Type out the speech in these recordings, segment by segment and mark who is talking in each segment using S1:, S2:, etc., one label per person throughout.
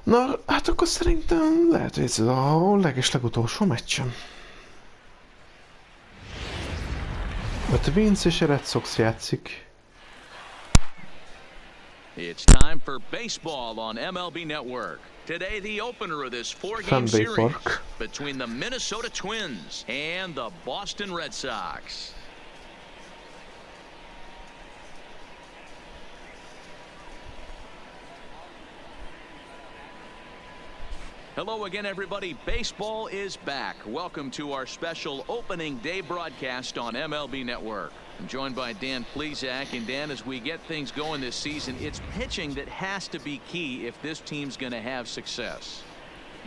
S1: Na, hát akkor szerintem lehet, hogy ez a legutolsó meccsem. A Twins és a Red Sox játszik.
S2: It's time for baseball on MLB Network. Today, the opener of this four-game series between the Minnesota Twins and the Boston Red Sox. Hello again, everybody. Baseball is back. Welcome to our special opening day broadcast on MLB Network. I'm joined by Dan Plesac, and Dan, as we get things going this season, it's pitching that has to be key if this team's going to have success.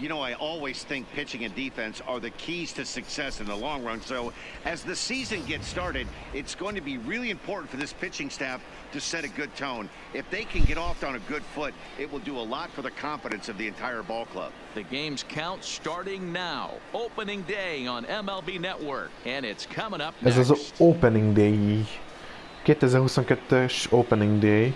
S3: You know, I always think pitching and defense are the keys to success in the long run. So as the season gets started, it's going to be really important for this pitching staff to set a good tone. If they can get off on a good foot, it will do a lot for the confidence of the entire ball club.
S2: The game's count starting now. Opening day on MLB Network, and it's coming up next.
S1: Ez az Opening Day. 2022-es Opening Day.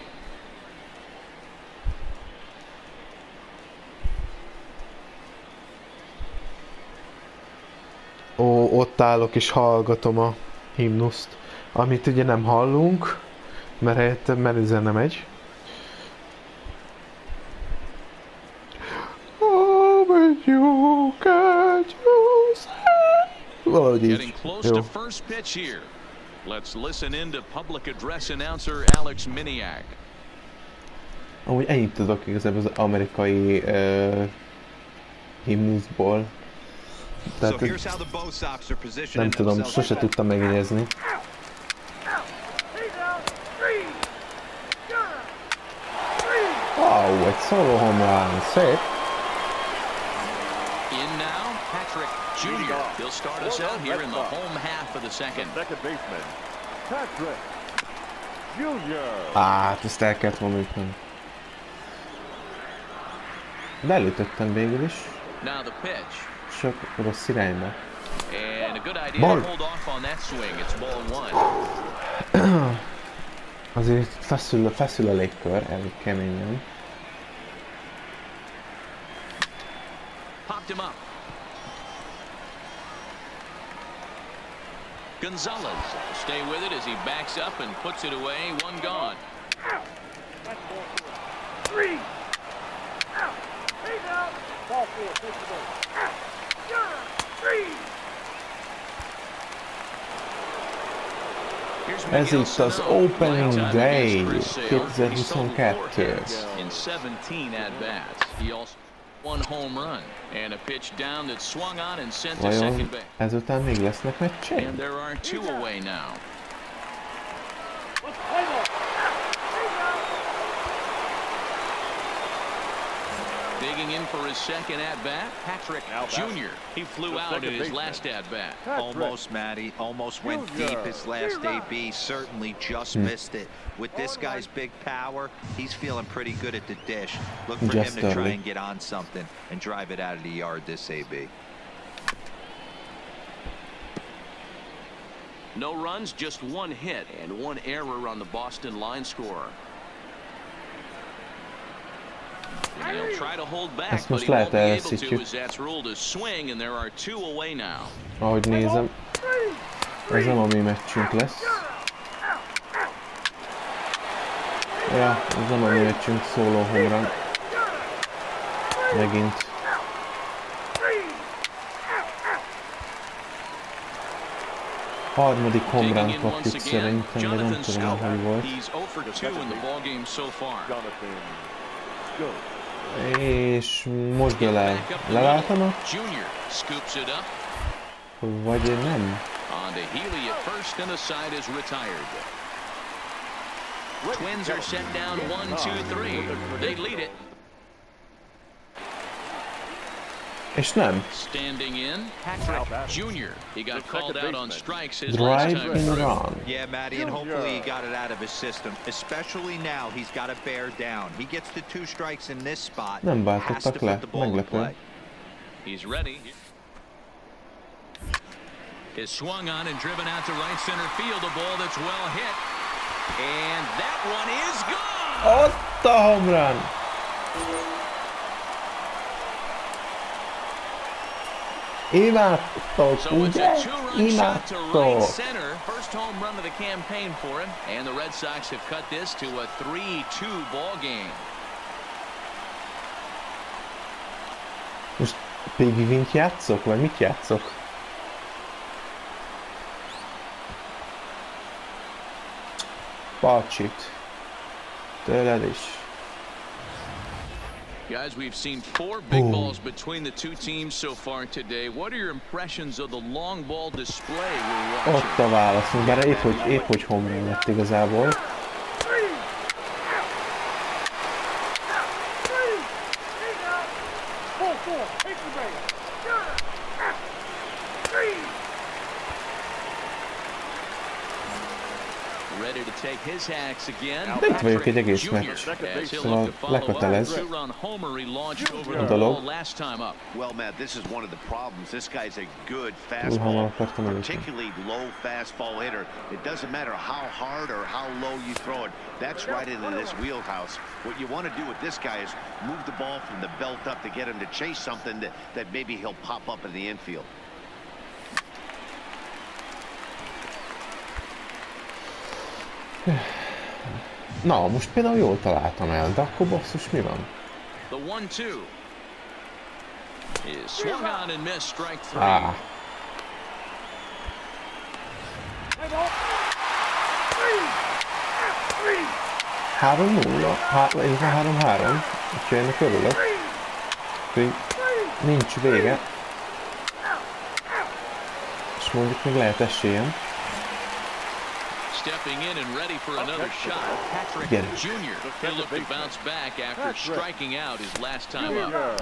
S1: Ó, ott állok és hallgatom a himnuszt, amit ugye nem hallunk, mert helyette menüzen nem megy. Valahogy így. Jó. Amúgy ennyit tudok igazából az amerikai himnuszból. Tehát nem tudom, sose tudtam megjegyezni. Wow, egy solo home run, szép!
S2: In now, Patrick Jr. He'll start us out here in the home half of the second.
S4: Second baseman, Patrick Jr.
S1: Hát, ezt el kellett volna ütni. Belütöttem végül is.
S2: Now the pitch.
S1: Csak rossz irányba.
S2: And a good idea to hold off on that swing. It's ball one.
S1: Azért feszül a légkör, elég keményen.
S2: Popped him up. Gonzalez will stay with it as he backs up and puts it away. One gone.
S4: Three. Out. He's out. Ball four. Take the ball.
S1: Ez itt az Opening Day 2022.
S2: In 17 at-bats, he also one home run and a pitch down that swung on and sent to second base.
S1: Ezután még lesznek meccsek?
S2: And there are two away now. Digging in for his second at-bat, Patrick Jr. He flew out in his last at-bat.
S5: Almost, Matty. Almost went deep his last AB. Certainly just missed it. With this guy's big power, he's feeling pretty good at the dish. Look for him to try and get on something and drive it out of the yard this AB.
S2: No runs, just one hit and one error on the Boston line scorer. And he'll try to hold back, but he won't be able to, as that's ruled a swing, and there are two away now.
S1: Ahogy nézem, ez nem a mi meccsünk lesz. Ja, ez nem a mi meccsünk, szóló home run. Megint. Harmadik home run kapjuk szerintem, de nem tudom, hogy volt. És most dől el. Leváltanak? Vagy nem?
S2: Twins are set down 1-2-3. They lead it.
S1: És nem.
S2: Standing in, Patrick Jr. He got called out on strikes his
S1: Drive
S2: last time.
S1: and run.
S5: Yeah, Matty, and hopefully he got it out of his system. Especially now, he's got to bear down. He gets the 2 strikes in this spot.
S1: Nem váltottak le, meglepő.
S2: He's ready. Is swung on and driven out to right center field. A ball that's well hit. And that one is gone!
S1: Ott a home run! Imádtok,
S2: So it's
S1: ugye?
S2: a two-run shot to right
S1: Imádtok!
S2: center. First home run of the campaign for him. And the Red Sox have cut this to a 3-2 ball game.
S1: Most Piggyvint játszok, vagy mit játszok? Pacsit. Tőled is.
S2: Guys, we've seen 4 big balls between the two teams so far today. What are your impressions of the long ball display we're watching?
S1: Ott a válaszunk, bár épp hogy home run lett igazából.
S2: Ready to take his hacks again.
S1: De itt vagyok egy egész meccs. Szóval lekötelez a dolog.
S3: Well, Matt, this is one of the problems. This guy's a good
S1: Túl hamar
S3: fastball,
S1: akartam előtt.
S3: particularly low fastball hitter. It doesn't matter how hard or how low you throw it. That's right into this wheelhouse. What you want to do with this guy is move the ball from the belt up to get him to chase something that maybe he'll pop up in the infield.
S1: Na, most például jól találtam el, de akkor basszus mi van?
S2: The 1-2 is swung on and missed, strike 3.
S1: Á, 3-0, ez a 3-3, úgyhogy ennek örülök. Úgyhogy nincs vége. És mondjuk még lehet esélyem.
S2: Stepping in and ready for another shot. Patrick Jr. He'll look to bounce back after striking out his last time up.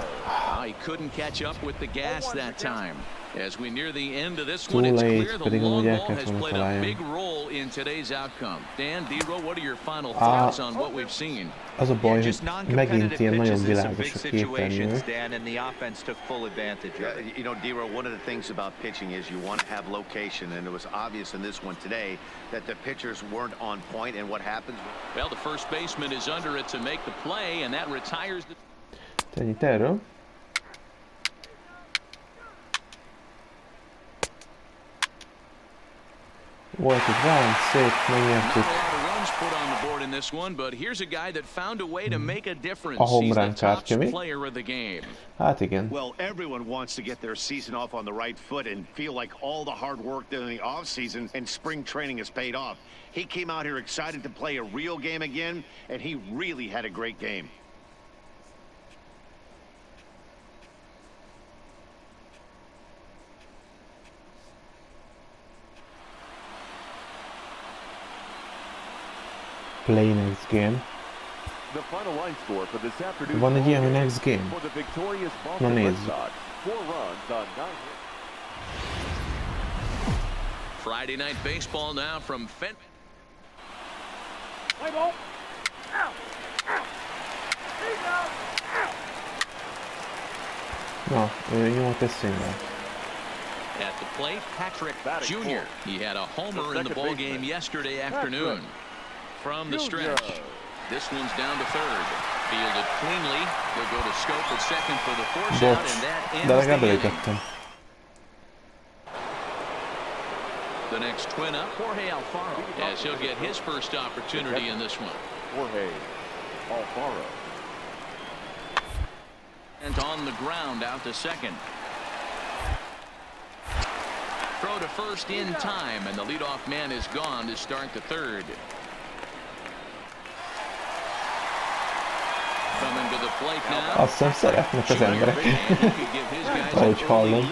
S2: He couldn't catch up with the gas that time. As we near the end of this one, it's clear the long ball has played a big role in today's outcome. Dan, D-Ro, what are your final thoughts on what we've seen?
S1: Az a baj, hogy megint ilyen nagyon világos a képernyő.
S3: You know, D-Ro, one of the things about pitching is you want to have location, and it was obvious in this one today that the pitchers weren't on point, and what happens?
S2: Well, the first baseman is under it to make the play, and that retires the...
S1: Ennyit erről. Volt egy round, szép, megnyertük.
S2: Put on the board in this one, but here's a guy that found a way to make a difference.
S1: A home
S2: He's
S1: run
S2: the top
S1: kártya mi?
S2: player of the game.
S1: Hát igen.
S3: Well, everyone wants to get their season off on the right foot and feel like all the hard work done in the offseason and spring training has paid off. He came out here excited to play a real game again, and he really had a great game.
S1: Play next game. Van egy ilyen, hogy next game? Na nézzük.
S2: Friday night baseball now from Fenton.
S4: Play ball. Out. Out.
S1: Na, jó teszünk be.
S2: At the plate, Patrick Jr. He had a homer in the ball game yesterday afternoon. From the stretch, this one's down to third. Fielded cleanly. They'll go to scope at second for the force out, and that ends the inning. The next twin up, Jorge Alfaro, as he'll get his first opportunity in this one.
S4: Jorge Alfaro.
S2: And on the ground out to second. Throw to first in time, and the leadoff man is gone to start the third. Coming to the plate now.
S1: Azt hiszem szeretnek az emberek. Ahogy hallom.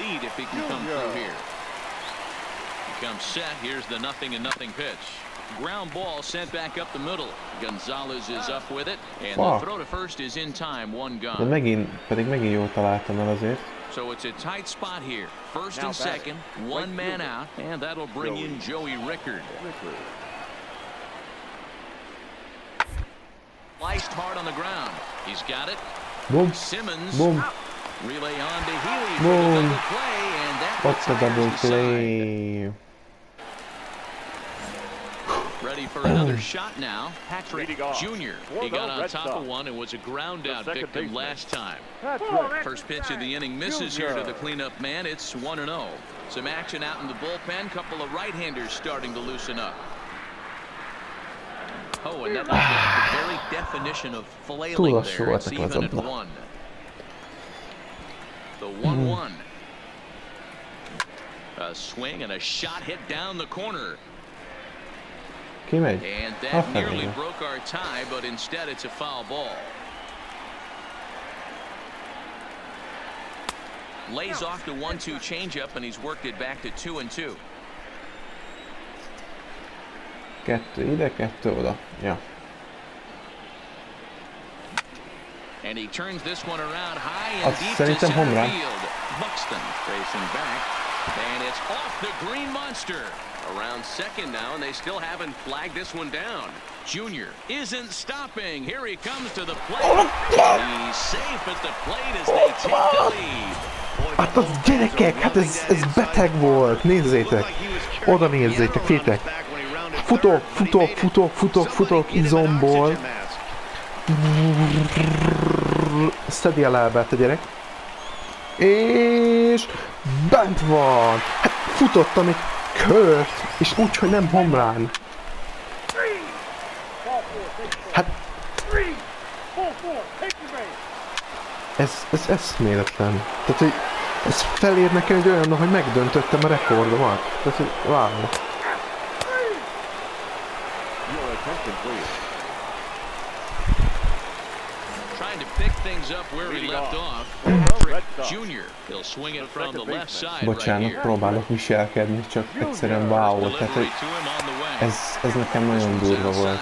S2: Comes set. Here's the 0-0 pitch. Ground ball sent back up the middle. Gonzalez is up with it, and the throw to first is in time. One gone.
S1: De megint jól találtam el azért.
S2: So it's a tight spot here. First and second, one man out, and that'll bring in Joey Rickard. Sliced hard on the ground. He's got it.
S1: Boom.
S2: Simmons.
S1: Boom.
S2: Relay on to Healy for
S1: Boom.
S2: the double play, and that
S1: What's the double play?
S2: Ready ready for another shot now. Patrick Jr. He got on top of one and was a ground out victim last time. First pitch of the inning misses here to the cleanup man. It's 1-0. Some action out in the bullpen. Couple of right-handers starting to loosen up. Oh, and that was the very definition of flailing there. It's even at 1. The 1-1. A swing and a shot hit down the corner.
S1: Kimegy.
S2: And that nearly broke our tie, but instead it's a foul ball. Lays off the 1-2 changeup, and he's worked it back to 2-2.
S1: Kettő ide, kettő oda. Ja.
S2: And he turns this one around high and deep to
S1: szerintem
S2: center
S1: home run.
S2: field. Buxton racing back, and it's off the green monster. Around second now, and they still haven't flagged this one down. Junior isn't stopping. Here he comes to the plate. He's safe at the plate as they take the lead.
S1: Hát az gyerekek, hát ez beteg volt, nézzétek. Oda nézzétek, figyeljtek. Futok izomból. Szedi a lábát a gyerek. És bent van. Hát futottam egy kört, és úgy, hogy nem homrán. Hát ez eszméletlen. Tehát, hogy ez felér nekem egy olyan, hogy megdöntöttem a rekordomat. Tehát, hogy wow.
S2: Trying to pick things up where he left off. Junior, he'll swing it from the left side.
S1: Bocsánat, próbálok viselkedni, csak egyszerűen wow. Tehát, hogy ez nekem nagyon durva volt.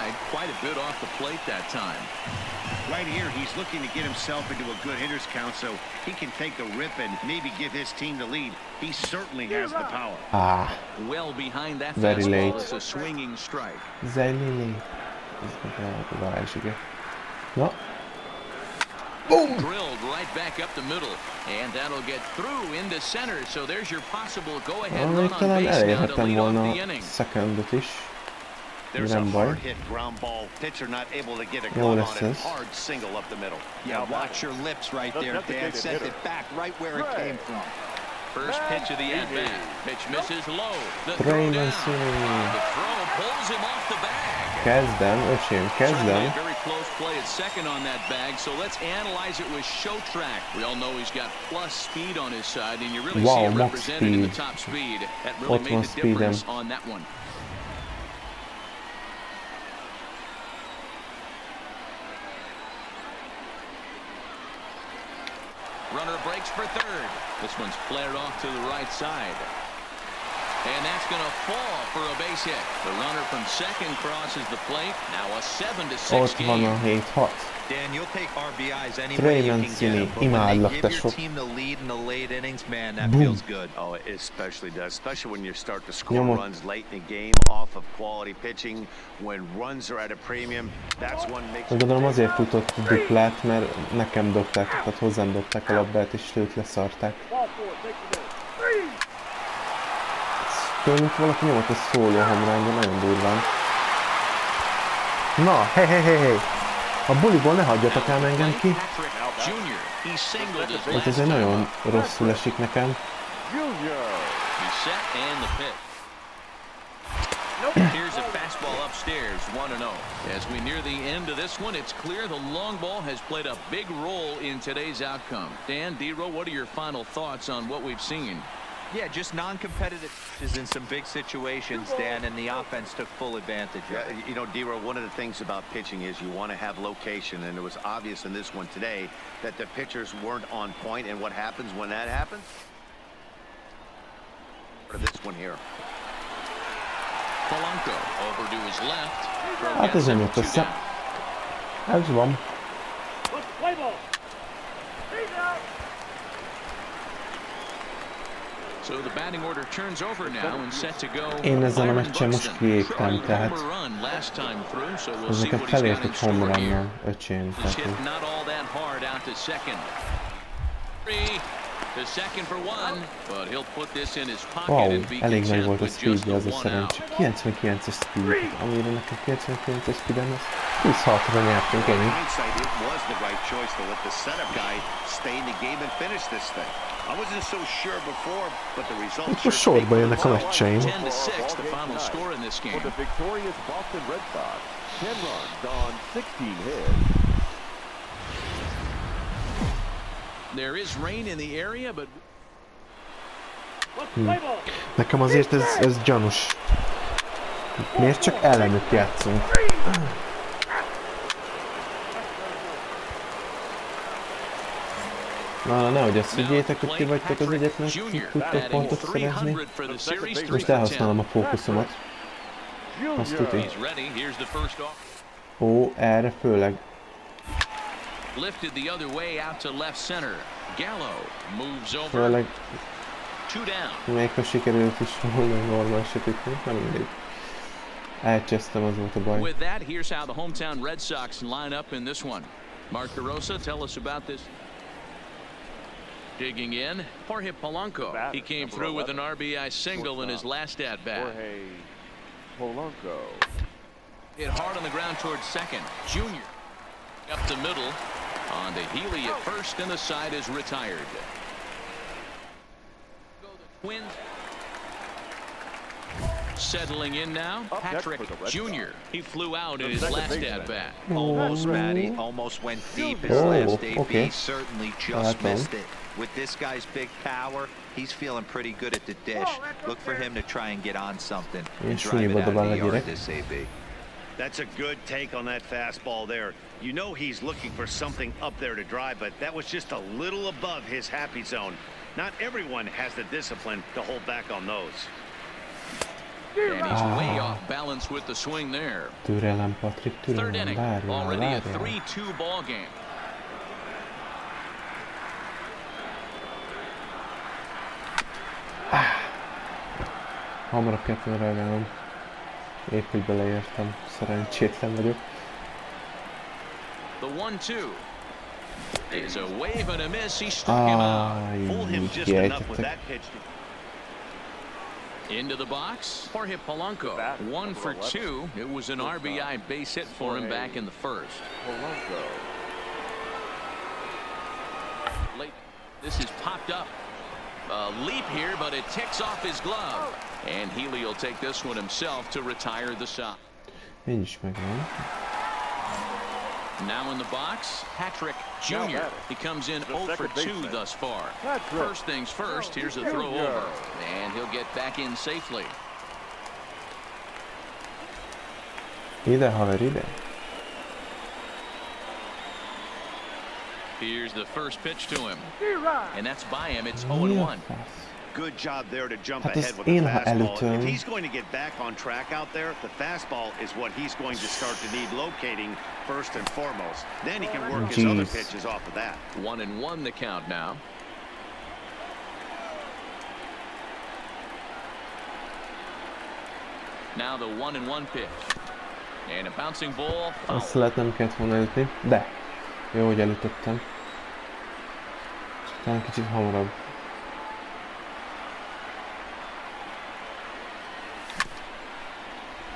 S3: Right here, he's looking to get himself into a good hitter's count so he can take the rip and maybe give his team the lead. He certainly has the power.
S2: Well behind that
S1: very
S2: fastball,
S1: late.
S2: it's a swinging strike.
S1: Very late. Varázsige. Na. Boom!
S2: Drilled right back up the middle, and that'll get through into center. So there's your possible go-ahead run on
S1: Talán
S2: base now to
S1: elérhettem
S2: lead off
S1: volna
S2: the inning.
S1: secondot is.
S3: There's a
S1: Nem baj.
S3: hard hit ground ball. Pitcher not able to get a
S1: Jó
S3: glove
S1: lesz
S3: on it.
S1: ez.
S3: Hard single up the middle.
S5: Yeah, watch your lips right there, Dan. Sent it back right where it came from.
S2: First pitch of the at-bat. Pitch misses low. The throw
S1: Trey
S2: down.
S1: Mancini.
S2: The throw pulls him off the bag.
S1: Kezdem, öcsém,
S2: Certainly
S1: kezdem.
S2: a very close play at second on that bag, so let's analyze it with show track. We all know he's got plus speed on his side, and you really see it
S1: max
S2: represented in the
S1: speed.
S2: top speed. That really
S1: Ott
S2: made
S1: van
S2: the difference
S1: speedem.
S2: on that one. Runner breaks for third. This one's flared off to the right side. And that's going to fall for a base hit. The runner from second crosses the plate. Now a 7-6
S1: Ott van a
S2: game.
S1: 7-6.
S5: Dan, you'll take RBIs any
S1: Trey
S5: way you can get
S1: Mancini,
S5: them, but when
S1: imádlak,
S5: they give your
S1: tesó.
S5: team the lead in the late innings, man, that
S1: Boom.
S5: feels good.
S3: Oh, it especially does. Especially when you start to score
S1: Nyomod.
S3: runs late in the game off of quality pitching. When runs are at a premium, that's one makes
S1: Úgy gondolom azért futott duplát, mert nekem dobták, tehát hozzám dobták a labdát, és őt leszarták. Tőlünk valaki nyomott egy szóló homrán, de nagyon durván. Na, hé! A buliból ne hagyjatok el engem ki.
S2: Junior, he singled his
S1: Ez
S2: last
S1: azért
S2: time
S1: nagyon
S2: up.
S1: rosszul esik nekem.
S2: He's set and the pitch. Here's a fastball upstairs, 1-0. As we near the end of this one, it's clear the long ball has played a big role in today's outcome. Dan, D-Row, what are your final thoughts on what we've seen?
S5: Yeah, just non-competitive is in some big situations, Dan, and the offense took full advantage of it.
S3: You know, D-Row, one of the things about pitching is you want to have location, and it was obvious in this one today that the pitchers weren't on point, and what happens when that happens? For this one here.
S2: Polanco over to his left.
S1: Hát ez nem jött össze. Ez van.
S2: So the batting order turns over now and set to go.
S1: Én ezen a meccsen most kiégtem, tehát ez nekem felért egy homrannal, öcsém.
S2: Hit not all that hard out to second. The second for one, but he'll put this in his pocket
S1: Wow,
S2: and be
S1: elég nagy
S2: content
S1: volt a
S2: with just
S1: speedje,
S2: the
S1: az a
S2: one out.
S1: szerencsé. 99-es speed, amire nekem 99-es speeden az 26-ra nyertünk
S3: In
S1: ennyi.
S3: hindsight, it was the right choice to let the setup guy stay in the game and finish this thing. I wasn't so sure before, but the results
S1: Most sorba jönnek a meccseim.
S2: 10-6, the final score in this
S4: For
S2: game.
S4: the victorious Boston Red Sox, 10 runs on 16 hits.
S2: There is rain in the area, but
S1: Nekem azért ez gyanús. Miért csak ellenük játszunk? Na, nehogy azt higgyétek, hogy ti vagytok az egyetlen, akik tudtok pontot szerezni. Most elhasználom a fókuszomat. Azt tuti.
S2: he's ready. Here's the first off.
S1: Ó, erre főleg.
S2: Lifted the other way out to left center. Gallo moves over.
S1: Főleg,
S2: 2 down.
S1: még ha sikerült is volna normál sötétnek, nem mindegy. Elcsesztem, az volt a baj.
S2: With that, here's how the hometown Red Sox line up in this one. Mark DeRosa, tell us about this. Digging in, Jorge Polanco. He came through with an RBI single in his last at-bat.
S4: Jorge Polanco.
S2: Hit hard on the ground towards second. Junior up the middle. On to Healy at first, and the side is retired. Go the Twins. Settling in now, Patrick Jr. He flew out in his last at-bat.
S5: Almost, Matty. Almost went deep his
S1: Oh,
S5: last AB.
S1: okay.
S5: Certainly just missed it. With this guy's big power, he's feeling pretty good at the dish. Look for him to try and get on something and drive it out of the yard this AB.
S3: That's a good take on that fastball there. You know he's looking for something up there to drive, but that was just a little above his happy zone. Not everyone has the discipline to hold back on those.
S2: And he's way off balance with the swing there.
S1: Türelem, Patrik,
S2: Third
S1: türelem,
S2: inning,
S1: várjál,
S2: already a
S1: várjál.
S2: 3-2 ball game.
S1: Hamarabb kellett volna reagálnom. Épp, hogy beleértem. Szerencsétlen vagyok.
S2: The 1-2 is a wave and a miss. He struck him out.
S3: Fool him just enough with that pitch.
S2: Into the box, Jorge Polanco. 1 for 2. It was an RBI base hit for him back in the first.
S4: Polanco.
S2: Late. This is popped up. A leap here, but it ticks off his glove. And Healy will take this one himself to retire the side.
S1: Én is megvan.
S2: Now in the box, Patrick Jr. He comes in 0 for 2 thus far. First things first, here's a throw over. And he'll get back in safely.
S1: Ide, haver, ide.
S2: Here's the first pitch to him. And that's by him. It's 0-1.
S3: Good job there to jump
S1: Hát
S3: ahead
S1: ezt
S3: with the
S1: én, ha
S3: fastball.
S1: elütöm.
S3: If he's going to get back on track out there, the fastball is what he's going to start to need locating first and foremost. Then he can work his other
S1: Jeez.
S3: pitches off of that.
S2: 1-1 the count now. Now the 1-1 pitch. And a bouncing ball.
S1: Azt lehet nem kellett volna elütni, de jó, hogy elütöttem. Csak talán kicsit hamarabb.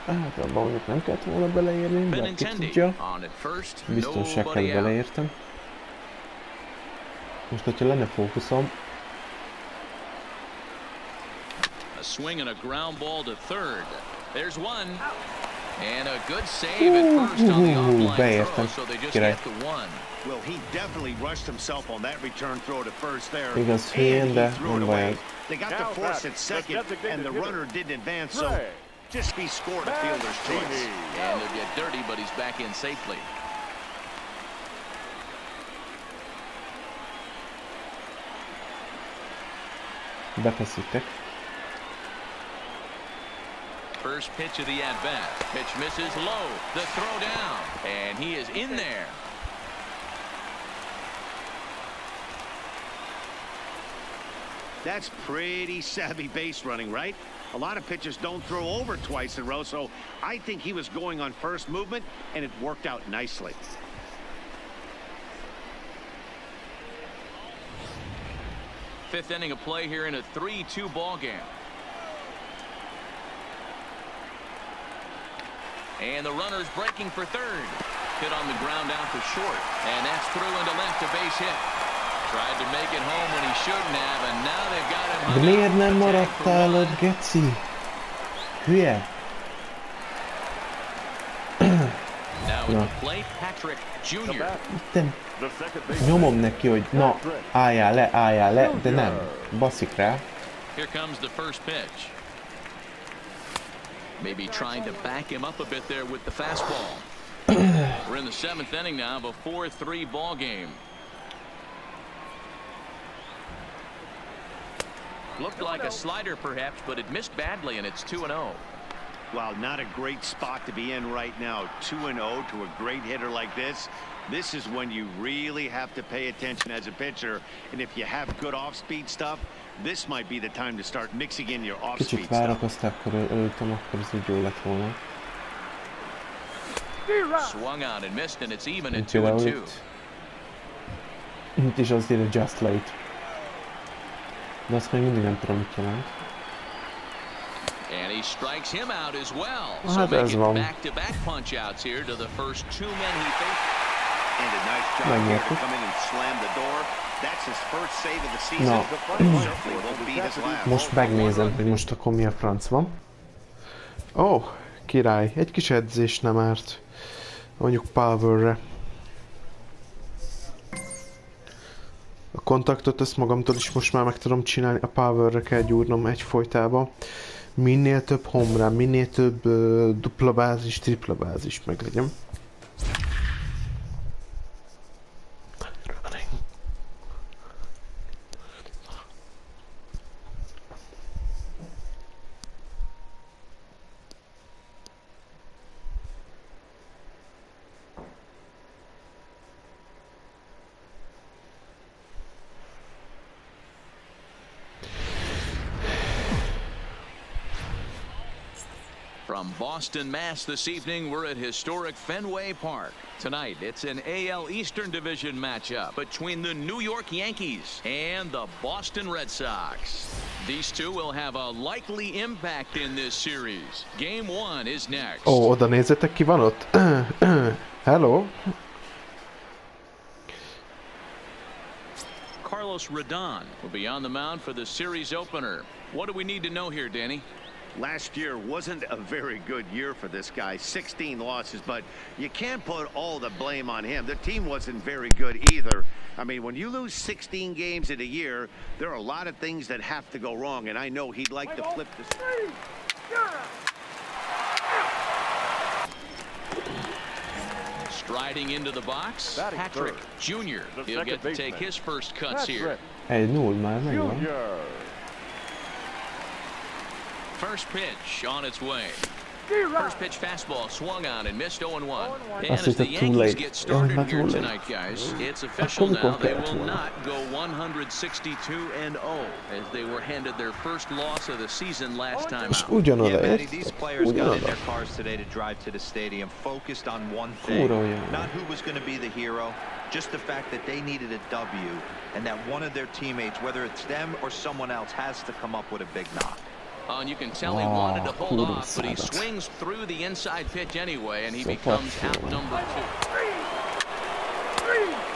S1: Hát abban mondjuk nem kellett volna beleérni, de ki tudja. Biztonság kellett beleértem. Most, hogyha lenne fókuszom.
S2: A swing and a ground ball to third. There's one. And a good save at first on the offline throw, so they just get the one.
S3: Well, he definitely rushed himself on that return throw to first there.
S1: Igaz,
S3: And
S1: hülyen,
S3: he
S1: de
S3: threw it
S1: nem
S3: away.
S1: baj.
S3: They got to force it second, and the runner didn't advance, so just be scored a fielder's choice.
S2: And they'll get dirty, but he's back in safely.
S1: Befeszítek.
S2: First pitch of the at-bat. Pitch misses low. The throw down. And he is in there.
S3: That's pretty savvy base running, right? A lot of pitchers don't throw over twice in a row, so I think he was going on first movement, and it worked out nicely.
S2: fifth inning of play here in a 3-2 ball game. And the runner's breaking for third. Hit on the ground out to short. And that's through into left, a base hit. Tried to make it home when he shouldn't have, and now they've got him.
S1: De miért nem maradtál ott, geci? Hülye?
S2: Na.
S1: Itten nyomom neki, hogy na, álljál le, de nem. Baszik rá.
S2: Here comes the first pitch. Maybe trying to back him up a bit there with the fastball. We're in the seventh inning now of a 4-3 ball game. Looked like a slider perhaps, but it missed badly, and it's 2-0.
S3: Well, not a great spot to be in right now. 2-0 to a great hitter like this. This is when you really have to pay attention as a pitcher. And if you have good off-speed stuff, this might be the time to start mixing in your off-speed
S1: Kicsit
S3: stuff.
S1: várakoztál, akkor előttem, akkor ez úgy jó lett volna.
S2: Swung out and missed, and it's even at
S1: Például
S2: 2-2.
S1: Itt is azt írja just late. De azt még mindig nem tudom, mit jelent.
S2: And he strikes him out as well.
S1: Hát
S2: So make
S1: ez
S2: it
S1: van.
S2: back-to-back punch-outs here to the first two men he faced.
S3: And a nice job here to come in and slam the door. That's his first save of the season.
S1: Na.
S3: Certainly won't be his last.
S1: Most megnézem, hogy most akkor mi a franc van. Ó, király. Egy kis edzés nem árt. Mondjuk powerre. A kontaktot ezt magamtól is most már meg tudom csinálni. A powerre kell gyúrnom egyfolytában. Minél több home run, minél több dupla bázis, tripla bázis meglegyen.
S2: From Boston, Mass. This evening, we're at historic Fenway Park. Tonight, it's an AL Eastern Division matchup between the New York Yankees and the Boston Red Sox. These two will have a likely impact in this series. Game 1 is next.
S1: Ó, oda nézzetek, ki van ott? Hello?
S2: Carlos Rodon will be on the mound for the series opener. What do we need to know here, Danny?
S3: Last year wasn't a very good year for this guy. 16 losses, but you can't put all the blame on him. The team wasn't very good either. I mean, when you lose 16 games in a year, there are a lot of things that have to go wrong, and I know he'd like to flip this.
S2: Striding into the box, Patrick Jr. He'll get to take his first cuts here.
S1: 1-0 már megvan.
S2: First pitch on its way. First pitch fastball swung on and missed 0-1. And
S1: Azt
S2: as the
S1: hitte, too
S2: Yankees
S1: late.
S2: get started
S1: Jaj,
S2: here
S1: too
S2: tonight, guys, it's official
S1: Akkor
S2: now.
S1: mikor
S2: They
S1: kellett
S2: will
S1: volna?
S2: not go 162-0 as they were handed their first loss of the season last time
S1: És
S2: out.
S1: ugyanoda,
S5: Yeah, Matty,
S1: érted?
S5: these players got in
S1: Ugyanoda.
S5: their cars today to drive to the stadium, focused on one thing,
S1: Kurva olyan.
S5: not who was going to be the hero, just the fact that they needed a W, and that one of their teammates, whether it's them or someone else, has to come up with a big knock.
S2: And you can tell he wanted to hold off, but he swings through the inside pitch anyway, and he becomes out number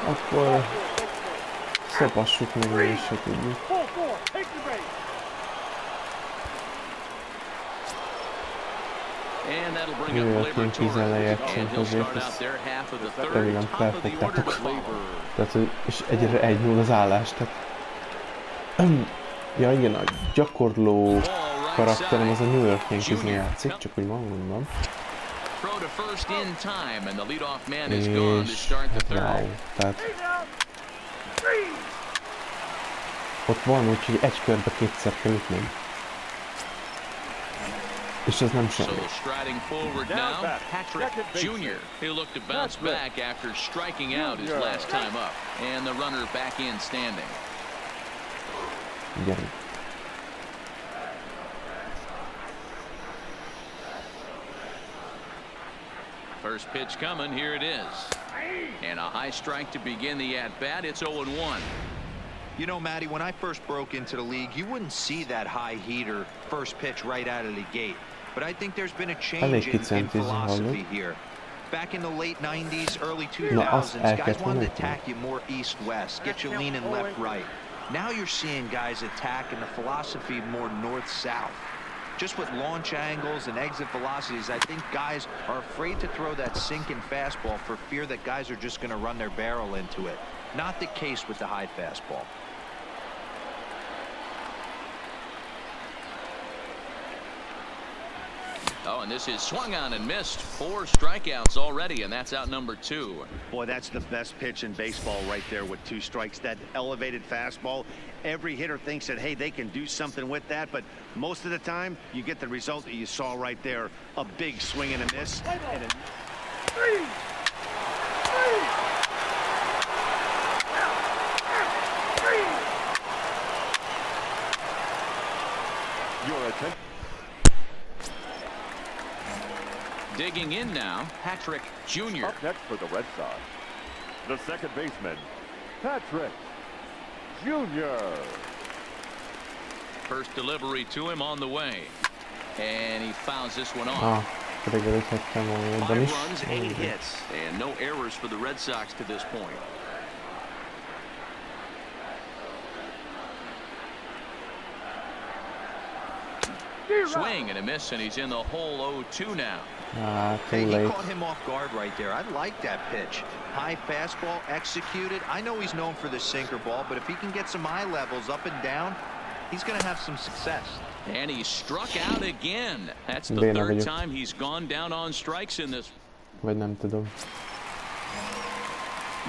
S2: 2.
S1: Akkor szopassuk meg, hogy is se tudjuk.
S2: And that'll bring
S1: Jó,
S2: up
S1: hát ilyen
S2: Labor
S1: kizelejek
S2: and
S1: csak
S2: he'll
S1: azért
S2: start out
S1: ezt
S2: their half of the third,
S1: remélem
S2: top of the order to
S1: felfogtátok.
S2: follow.
S1: Tehát, hogy és egyre 1-0 az állás, tehát... Ja igen, a gyakorló karakterem az a New York Yankeesnél játszik, csak úgy mondom.
S2: Throw to first in time, and the leadoff man is gone to
S1: És
S2: start the
S1: hát
S2: third.
S1: wow, tehát... Ott van úgy, hogy egy körbe kétszer kell ütni. És ez nem
S2: So
S1: semmi.
S2: striding forward now, Patrick Jr. He'll look to bounce back after striking out his last time up. And the runner back in standing.
S1: Gyerünk.
S2: First pitch coming, here it is. And a high strike to begin the at-bat. It's 0-1.
S5: You know, Matty, when I first broke into the league, you wouldn't see that high heater first pitch right out of the gate. But I think there's been a change in philosophy here. Back in the late 90s, early 2000s, guys wanted to attack you more east-west, get you leaning left-right. Now you're seeing guys attack in the philosophy more north-south. Just with launch angles and exit velocities, I think guys are afraid to throw that sinking fastball for fear that guys are just going to run their barrel into it. Not the case with the high fastball.
S2: Oh, and this is swung on and missed. 4 strikeouts already, and that's out number 2.
S3: Boy, that's the best pitch in baseball right there with 2 strikes. That elevated fastball. Every hitter thinks that, hey, they can do something with that, but most of the time, you get the result that you saw right there. A big swing and a miss. And a...
S4: Your attention.
S2: Digging in now, Patrick Jr.
S4: Up next for the Red Sox, the second baseman, Patrick Jr.
S2: First delivery to him on the way. And he fouls this one off.
S1: 5
S2: runs, 8 hits, and no errors for the Red Sox to this point. Swing and a miss, and he's in the hole 0-2 now.
S1: Too late.
S5: He caught him off guard right there. I like that pitch. High fastball executed. I know he's known for the sinker ball, but if he can get some eye levels up and down, he's going to have some success.
S2: And he struck out again. That's the third time he's gone down on strikes in this.
S1: Vagy nem tudom.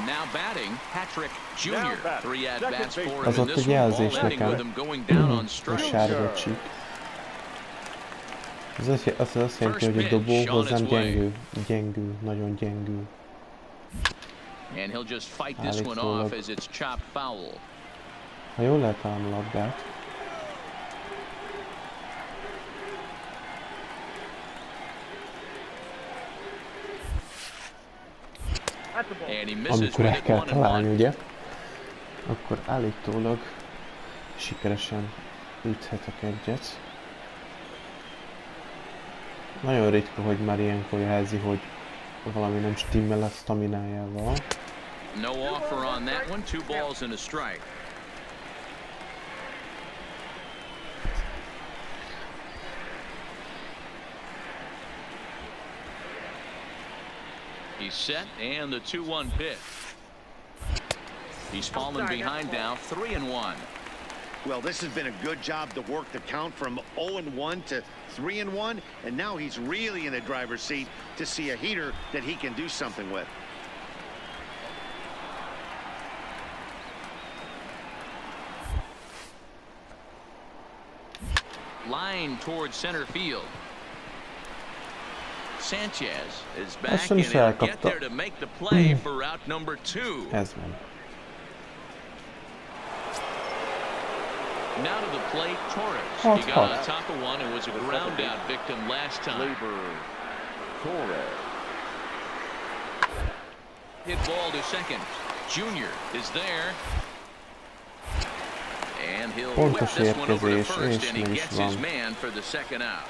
S2: Now batting, Patrick Jr. 3 at-bats for him
S1: Az
S2: in
S1: ott
S2: this
S1: egy
S2: one,
S1: jelzés
S2: all ending
S1: nekem.
S2: with him going down on
S1: A
S2: strikes.
S1: sárga csík. Ez azt jelenti, hogy a dobó hozzám gyengül, nagyon gyengül.
S2: And he'll just fight this one off as it's chopped foul.
S1: Ha jól lehet talán a labdát. Amikor el kell találni, ugye? Akkor állítólag sikeresen üthetek egyet. Nagyon ritka, hogy már ilyenkor jelzi, hogy valami nem stimmel a staminájával.
S2: No offer on that one. 2 balls and a strike. He's set, and the 2-1 pitch. He's fallen behind now, 3-1.
S3: Well, this has been a good job to work the count from 0-1 to 3-1, and now he's really in the driver's seat to see a heater that he can do something with.
S2: Line towards center field. Sanchez is back
S1: and
S2: and he'll get there to make the play for route number 2.
S1: Ez van.
S2: Now to the plate, Torres. He got on top of one and was a ground out victim last time.
S4: Torres.
S2: Hit ball to second. Junior is there. And he'll whip this one over to first, and he gets his man for the second out.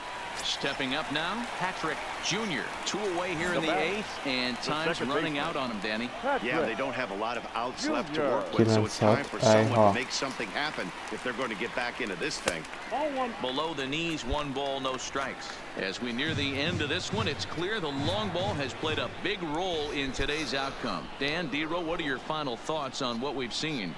S2: Stepping up now, Patrick Jr. 2 away here in the 8th, and time's running out on him, Danny.
S3: Yeah, they don't have a lot of outs left to work with, so it's time for someone to make something happen if they're going to get back into this thing.
S2: Below the knees, 1 ball, no strikes. As we near the end of this one, it's clear the long ball has played a big role in today's outcome. Dan, D-Row, what are your final thoughts on what we've seen?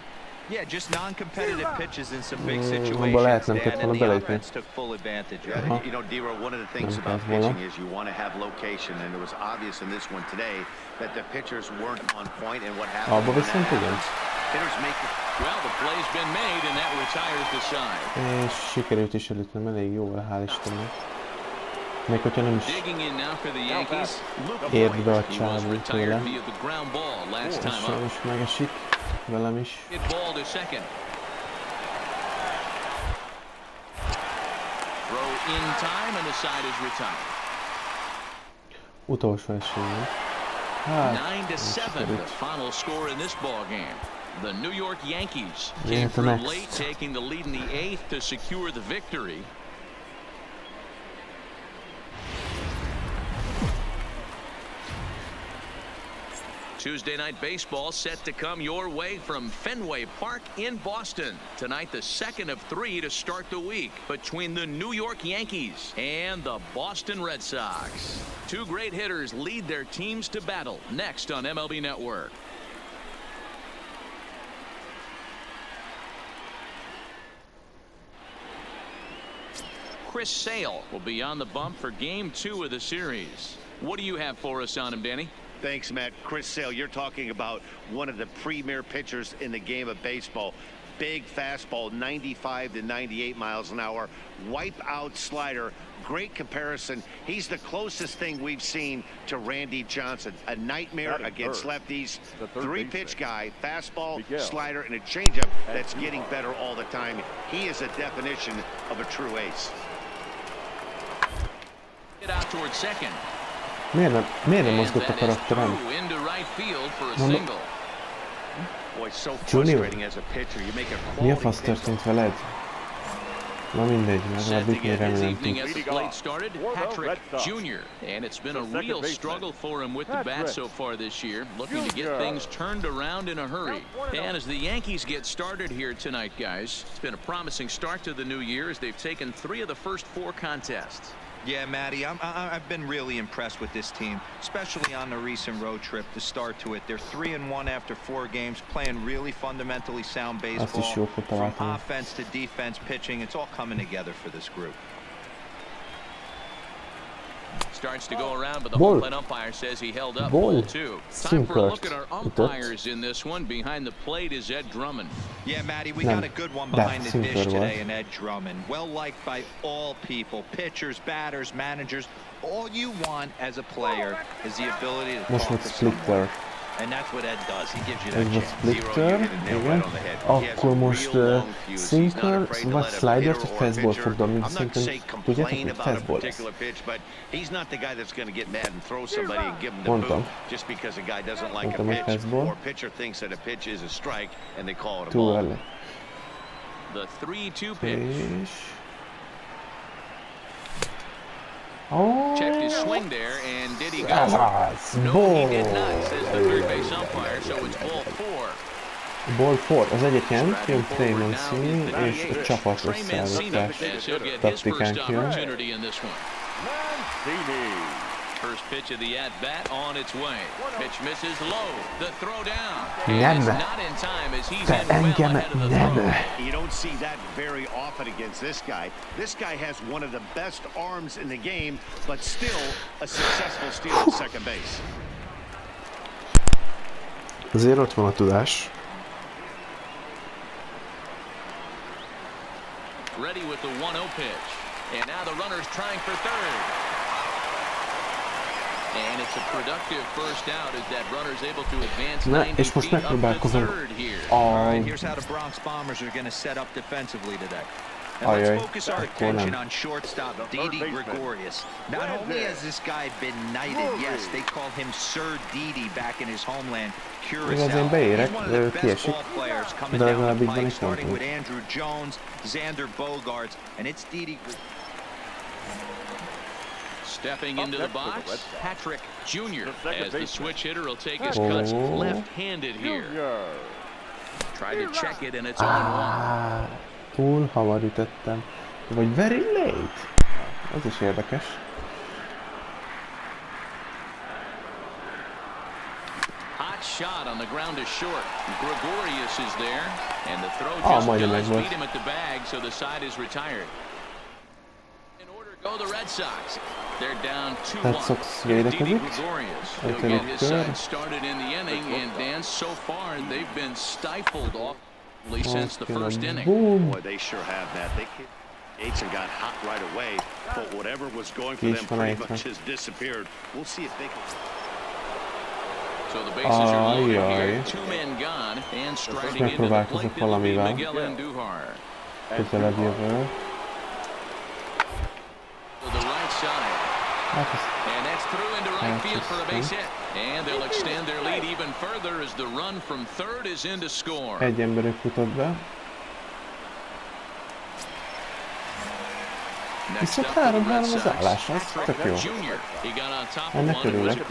S5: Yeah, just non-competitive pitches in some big situations, Dan, and the offense took full advantage of it.
S3: You know, D-Row, one of the things about pitching is you want to have location, and it was obvious in this one today that the pitchers weren't on point, and what happened when that happens, hitters make it.
S2: Well, the play's been made, and that retires the side.
S1: És sikerült is elütnem elég jól, hál' Istennek. Még hogyha nem is ért be a csávó tőle. És sajnos megesik. Velem is. Utolsó esélyünk. Hát,
S2: 9-7 the final score in this ball game. The New York Yankees came through late, taking the lead in the 8th to secure the victory. Tuesday night baseball set to come your way from Fenway Park in Boston. Tonight, the second of 3 to start the week between the New York Yankees and the Boston Red Sox. Two great hitters lead their teams to battle next on MLB Network. Chris Sale will be on the bump for Game 2 of the series. What do you have for us on him, Danny?
S3: Thanks, Matt. Chris Sale, you're talking about one of the premier pitchers in the game of baseball. Big fastball, 95 to 98 miles an hour. Wipe out slider. Great comparison. He's the closest thing we've seen to Randy Johnson. A nightmare against lefties. Three-pitch guy, fastball, slider, and a changeup that's getting better all the time. He is a definition of a true ace.
S2: Get out towards second.
S1: Miért nem mozgott a karakterem? Junior, mi a fasz történt veled? Na mindegy, legalább még remélem tudsz.
S2: Patrick Jr. And it's been a real struggle for him with the bat so far this year, looking to get things turned around in a hurry. And as the Yankees get started here tonight, guys, it's been a promising start to the new year as they've taken 3 of the first 4 contests.
S5: Yeah, Matty, I've been really impressed with this team, especially on the recent road trip to start to it. They're 3-1 after 4 games, playing really fundamentally sound baseball. From offense to defense, pitching, it's all coming together for this group.
S2: Starts to go around, but the home plate umpire says he held up ball 2. Time for a look at our umpires in this one. Behind the plate is Ed Drummond.
S5: Yeah, Matty, we got a good one behind the dish today in Ed Drummond. Well liked by all people, pitchers, batters, managers. All you want as a player is the ability to talk to someone. And that's what Ed does. He gives you that chance.
S1: Igen. Akkor most sinker, vagy slider, vagy fastball fog dobni. Szerintem tudjátok, hogy fastball lesz. Mondtam. Mondtam, hogy fastball. Túl early. És...
S2: Oh, checked his swing there, and did he go? No, he did not, says the third base umpire, so it's ball 4.
S1: Ball 4, az egyébként jön Trey Mancini és a csapat összeállítás taktikánk jön.
S2: First pitch of the at-bat on its way. Pitch misses low. The throw down.
S1: Nem.
S2: Not in time as he's in well ahead of the throw.
S3: You don't see that very often against this guy. This guy has one of the best arms in the game, but still a successful steal at second base.
S1: Azért ott van a tudás.
S2: Ready with the 1-0 pitch. And now the runner's trying for third. And it's a productive first out as that runner's able to advance 90 feet up to third here.
S5: All right, here's how the Bronx Bombers are going to set up defensively today. And let's focus our attention on shortstop Didi Gregorius. Not only has this guy been knighted, yes, they call him Sir Didi back in his homeland, Curacao. He's one of the best ball players coming down the pike, starting with Andrew Jones, Xander Bogaerts, and it's Didi.
S2: Stepping into the box, Patrick Jr. as the switch hitter will take his cuts left-handed here. Tried to check it and it's on 1.
S1: Túl hamar ütöttem. Vagy very late. Az is érdekes.
S2: Hot shot on the ground is short. Gregorius is there, and the throw just does beat him at the bag, so the side is retired. Go the Red Sox. They're down 2-1. Didi Gregorius. He'll get his side started in the inning, and Dan, so far they've been stifled offensively since the first inning.
S3: Boy, they sure have that. They Gates and got hot right away, but whatever was going for them pretty much has disappeared. We'll see if they can.
S2: So the bases are loaded here. 2 men gone, and striding into the plate will be Miguel Andujar.
S1: Közelebb jövő.
S2: To the right side. And that's through into right field for a base hit. And they'll extend their lead even further as the run from third is in to score.
S1: Egy emberük futott be. Viszont 3-3 az állás, az tök jó. Ennek örülök.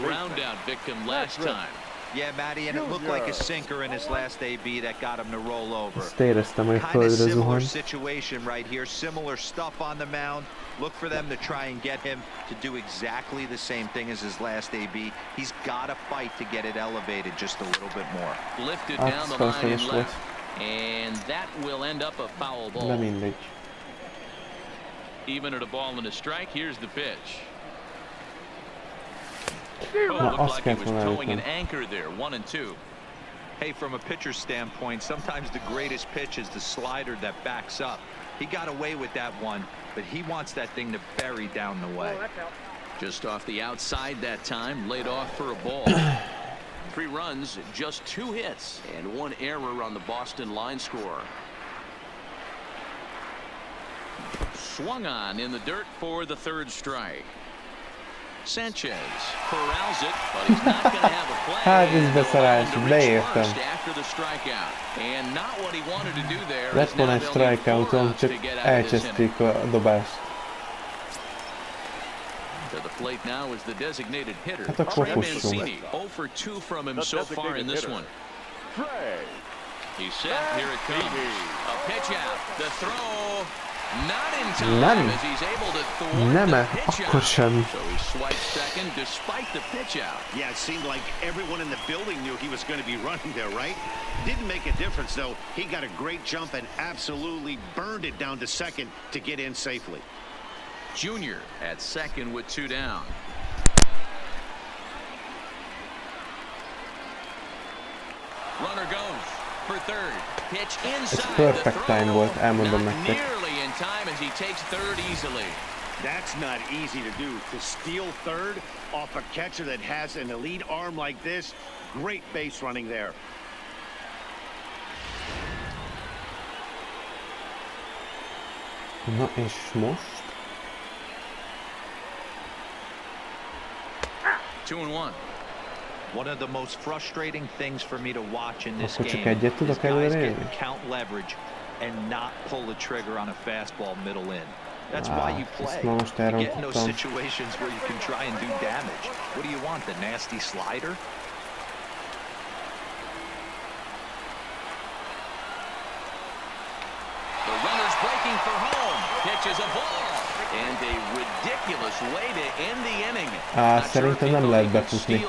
S5: Yeah, Matty, and it looked like a sinker in his last AB that got him to roll over.
S1: Ezt éreztem, hogy
S5: Kind of
S1: földre
S5: similar
S1: zuhany.
S5: situation right here, similar stuff on the mound. Look for them to try and get him to do exactly the same thing as his last AB. He's got to fight to get it elevated just a little bit more.
S2: Lifted down the line and left, and that will end up a foul ball.
S1: De mindegy.
S2: Even at a ball and a strike, here's the pitch.
S1: Na, azt
S2: Like he
S1: kellett
S2: was
S1: volna
S2: throwing an
S1: elütnem.
S2: anchor there, 1-2.
S5: Hey, from a pitcher's standpoint, sometimes the greatest pitch is the slider that backs up. He got away with that one, but he wants that thing to bury down the way.
S2: Just off the outside that time, laid off for a ball. 3 runs, just 2 hits, and 1 error on the Boston line score. Swung on in the dirt for the 3rd strike. Sanchez corrals it, but he's not going to have a play.
S1: Hát ez beszarás, beértem.
S2: After the strikeout, and not what he wanted to do there.
S1: Lett volna egy strikeoutom, csak elcseszték a dobást.
S2: To the plate now is the designated hitter.
S1: Hát akkor
S2: Trey
S1: fussunk.
S2: Mancini, 0 for 2 from him so far in this one. He's set. Here it comes. A pitch out. The throw. Not in time as he's able to thwart the pitch
S1: akkor
S2: out.
S1: sem.
S2: So he swipes second despite the pitch out.
S3: Yeah, it seemed like everyone in the building knew he was going to be running there, right? Didn't make a difference, though. He got a great jump and absolutely burned it down to second to get in safely.
S2: Junior at second with 2 down. Runner goes for third. Pitch inside.
S1: Ez perfect time volt, elmondom nektek.
S2: Nearly in time as he takes third easily.
S3: That's not easy to do. To steal third off a catcher that has an elite arm like this, great base running there.
S1: Na és most?
S2: 2-1.
S5: One of the most frustrating things for me to watch in this
S1: Akkor csak
S5: game
S1: egyet
S5: is
S1: tudok
S5: guys
S1: előre
S5: get
S1: élni?
S5: count leverage and not pull the trigger on a fastball middle in. That's why you play.
S1: ezt ma most
S5: You get in those
S1: elrontottam.
S5: situations where you can try and do damage. What do you want, the nasty slider?
S2: The runner's breaking for home. Pitches a ball. And a ridiculous way to end the inning.
S1: Szerintem nem lehet befutni.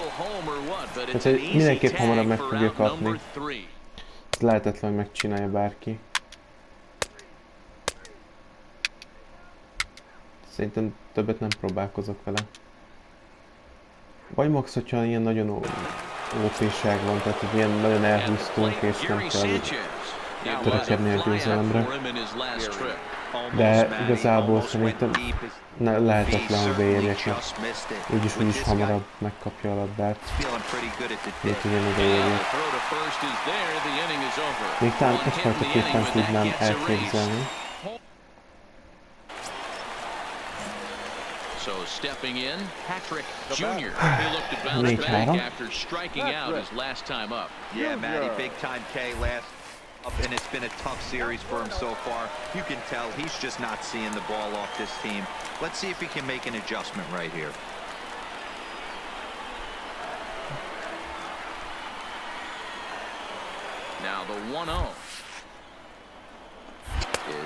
S1: Tehát, hogy mindenképp hamarabb meg fogja kapni. Ez lehetetlen, hogy megcsinálja bárki. Szerintem többet nem próbálkozok vele. Vagy max, hogyha ilyen nagyon OP-ság van, tehát hogy ilyen nagyon elhúztunk és nem kell törekedni a győzelemre. De igazából szerintem lehetetlen, hogy beérjek, mert úgyis hamarabb megkapja a labdát, mint ugyan odaérjek. Még talán egyfajtaképpen tudnám elképzelni.
S2: So stepping in, Patrick Jr. He looked to bounce back after striking out his last time up.
S5: Yeah, Matty, big time K last up, and it's been a tough series for him so far. You can tell he's just not seeing the ball off this team. Let's see if he can make an adjustment right here.
S2: Now the 1-0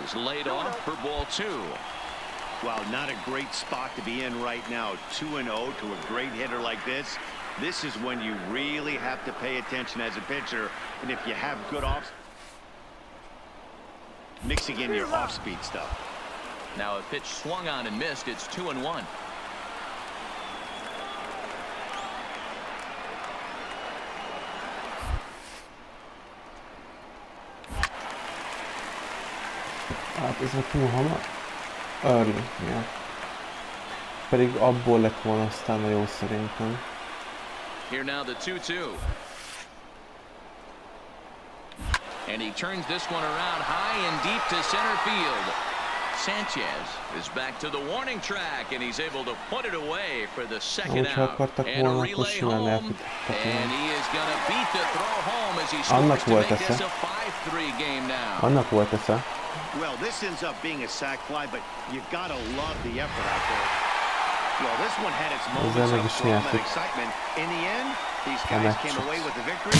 S2: is laid off for ball 2.
S3: Well, not a great spot to be in right now. 2-0 to a great hitter like this. This is when you really have to pay attention as a pitcher. And if you have good off, mixing in your off-speed stuff.
S2: Now a pitch swung on and missed. It's 2-1.
S1: Hát ez a túl hamar. Early, ja. Pedig abból lett volna aztán a jó szerintem.
S2: Here now the 2-2. And he turns this one around high and deep to center field. Sanchez is back to the warning track, and he's able to put it away for the second
S1: Hogyha
S2: out.
S1: akartak
S2: And a
S1: volna, akkor
S2: relay
S1: simán
S2: home,
S1: elfutottak
S2: and
S1: volna.
S2: he is going to beat the throw home as he
S1: Annak
S2: scores to
S1: volt
S2: make this
S1: esze.
S2: a 5-3 game now.
S1: Annak volt esze.
S3: Well, this ends up being a sac fly, but you gotta love the effort out there. Well, this one had its moments
S1: meg
S3: of
S1: is
S3: drama and
S1: nyertük.
S3: excitement. In the end, these
S1: A
S3: guys
S1: meccset.
S3: came away with the victory.